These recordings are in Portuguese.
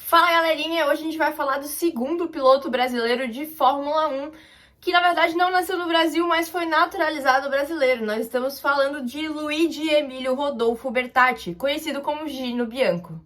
Fala galerinha, hoje a gente vai falar do segundo piloto brasileiro de Fórmula 1, que na verdade não nasceu no Brasil, mas foi naturalizado brasileiro. Nós estamos falando de Luigi Emílio Rodolfo Bertatti, conhecido como Gino Bianco.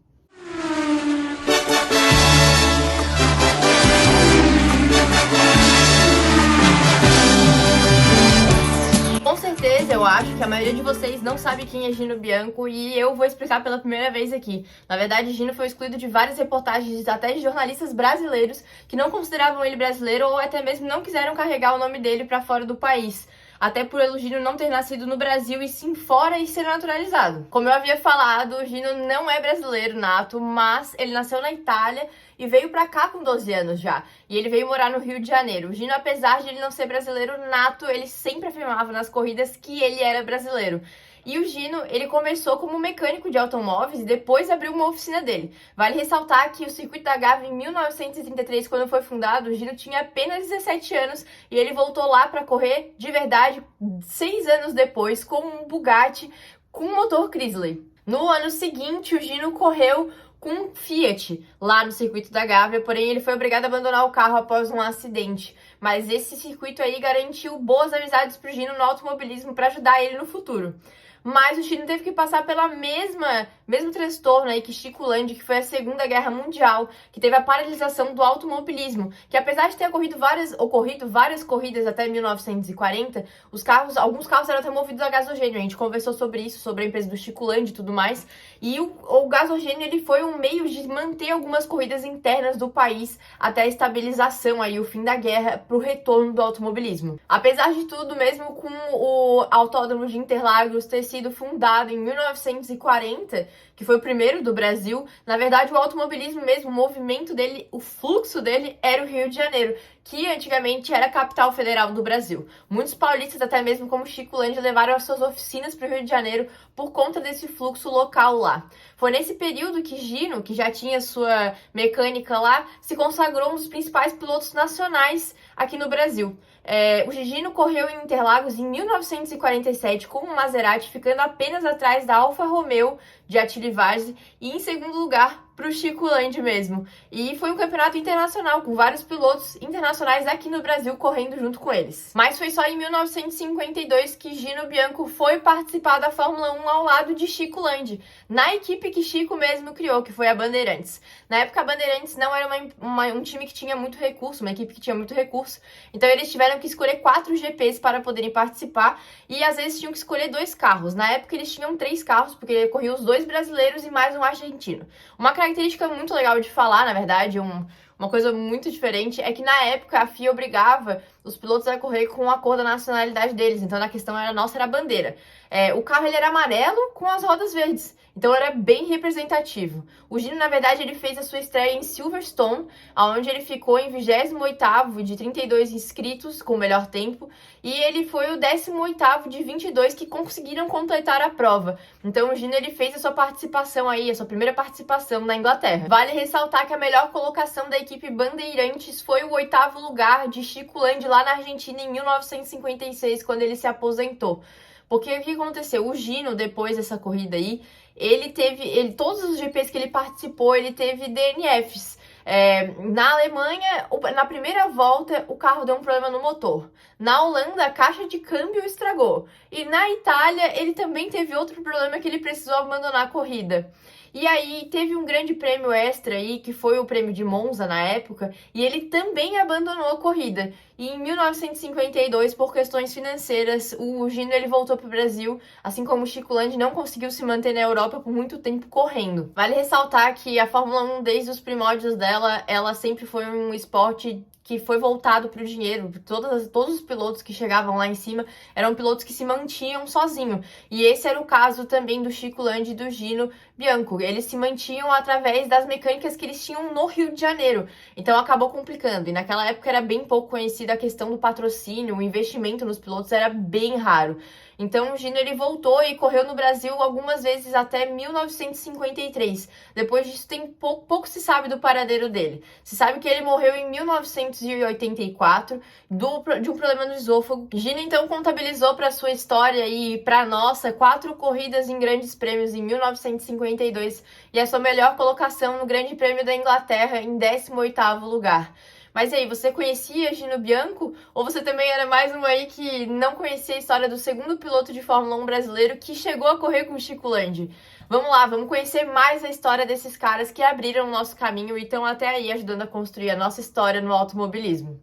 Com certeza, eu acho que a maioria de vocês não sabe quem é Gino Bianco e eu vou explicar pela primeira vez aqui. Na verdade, Gino foi excluído de várias reportagens, até de jornalistas brasileiros que não consideravam ele brasileiro ou até mesmo não quiseram carregar o nome dele para fora do país. Até por o Gino não ter nascido no Brasil e sim fora e ser naturalizado. Como eu havia falado, o Gino não é brasileiro nato, mas ele nasceu na Itália e veio pra cá com 12 anos já. E ele veio morar no Rio de Janeiro. O Gino, apesar de ele não ser brasileiro nato, ele sempre afirmava nas corridas que ele era brasileiro. E o Gino, ele começou como mecânico de automóveis e depois abriu uma oficina dele. Vale ressaltar que o Circuito da Gávea, em 1933, quando foi fundado, o Gino tinha apenas 17 anos e ele voltou lá para correr de verdade 6 anos depois com um Bugatti com motor Chrysler. No ano seguinte, o Gino correu com um Fiat lá no Circuito da Gávea, porém ele foi obrigado a abandonar o carro após um acidente. Mas esse circuito aí garantiu boas amizades pro Gino no automobilismo para ajudar ele no futuro. Mas o Gino teve que passar pela mesmo transtorno aí que Chico Landi, que foi a Segunda Guerra Mundial, que teve a paralisação do automobilismo, que apesar de ter ocorrido várias corridas até 1940, alguns carros eram até movidos a gasogênio. A gente conversou sobre isso, sobre a empresa do Chico Landi e tudo mais. E o gasogênio ele foi um meio de manter algumas corridas internas do país até a estabilização aí, o fim da guerra, para o retorno do automobilismo. Apesar de tudo, mesmo com o Autódromo de Interlagos ter sido fundado em 1940, que foi o primeiro do Brasil, na verdade o automobilismo mesmo, o movimento dele, o fluxo dele era o Rio de Janeiro, que antigamente era a capital federal do Brasil. Muitos paulistas, até mesmo como Chico Landi, levaram as suas oficinas para o Rio de Janeiro por conta desse fluxo local lá. Foi nesse período que Gino, que já tinha sua mecânica lá, se consagrou um dos principais pilotos nacionais aqui no Brasil. O Gino correu em Interlagos em 1947 com um Maserati, ficando apenas atrás da Alfa Romeo de Attila Varzi e em segundo lugar para o Chico Landi mesmo. E foi um campeonato internacional com vários pilotos internacionais aqui no Brasil correndo junto com eles. Mas foi só em 1952 que Gino Bianco foi participar da Fórmula 1 ao lado de Chico Landi, na equipe que Chico mesmo criou, que foi a Bandeirantes. Na época a Bandeirantes não era um time que tinha muito recurso, uma equipe que tinha muito recurso, então eles tiveram que escolher 4 GPs para poderem participar e às vezes tinham que escolher 2 carros. Na época eles tinham 3 carros, porque corriam os 2 brasileiros e mais um argentino. Uma característica muito legal de falar, na verdade, uma coisa muito diferente, é que na época a FIA obrigava os pilotos a correr com a cor da nacionalidade deles, então na questão era a bandeira. O carro ele era amarelo com as rodas verdes, então era bem representativo. O Gino, na verdade, ele fez a sua estreia em Silverstone, onde ele ficou em 28º de 32 inscritos com o melhor tempo, e ele foi o 18º de 22 que conseguiram completar a prova. Então o Gino ele fez a sua participação aí, a sua primeira participação na Inglaterra. Vale ressaltar que a melhor colocação da equipe Bandeirantes foi o 8º lugar de Chico Landi lá na Argentina em 1956, quando ele se aposentou. Porque o que aconteceu? O Gino, depois dessa corrida aí, todos os GPs que ele participou, ele teve DNFs. Na Alemanha, na primeira volta, o carro deu um problema no motor. Na Holanda, a caixa de câmbio estragou. E na Itália, ele também teve outro problema que ele precisou abandonar a corrida. E aí, teve um grande prêmio extra aí, que foi o prêmio de Monza na época, e ele também abandonou a corrida. E em 1952, por questões financeiras, o Gino ele voltou para o Brasil, assim como o Chico Landi não conseguiu se manter na Europa por muito tempo correndo. Vale ressaltar que a Fórmula 1, desde os primórdios dela, ela sempre foi um esporte que foi voltado para o dinheiro. Todos os pilotos que chegavam lá em cima eram pilotos que se mantinham sozinhos. E esse era o caso também do Chico Landi e do Gino Bianco. Eles se mantinham através das mecânicas que eles tinham no Rio de Janeiro. Então acabou complicando. E naquela época era bem pouco conhecida a questão do patrocínio, o investimento nos pilotos era bem raro. Então o Gino ele voltou e correu no Brasil algumas vezes até 1953. Depois disso pouco se sabe do paradeiro dele. Se sabe que ele morreu em 1984 de um problema no esôfago. Gino então contabilizou para sua história e para nossa 4 corridas em grandes prêmios em 1953. 1,52 e a sua melhor colocação no Grande Prêmio da Inglaterra em 18º lugar. Mas e aí, você conhecia Gino Bianco? Ou você também era mais uma aí que não conhecia a história do segundo piloto de Fórmula 1 brasileiro que chegou a correr com o Chico Landi? Vamos lá, vamos conhecer mais a história desses caras que abriram o nosso caminho e estão até aí ajudando a construir a nossa história no automobilismo.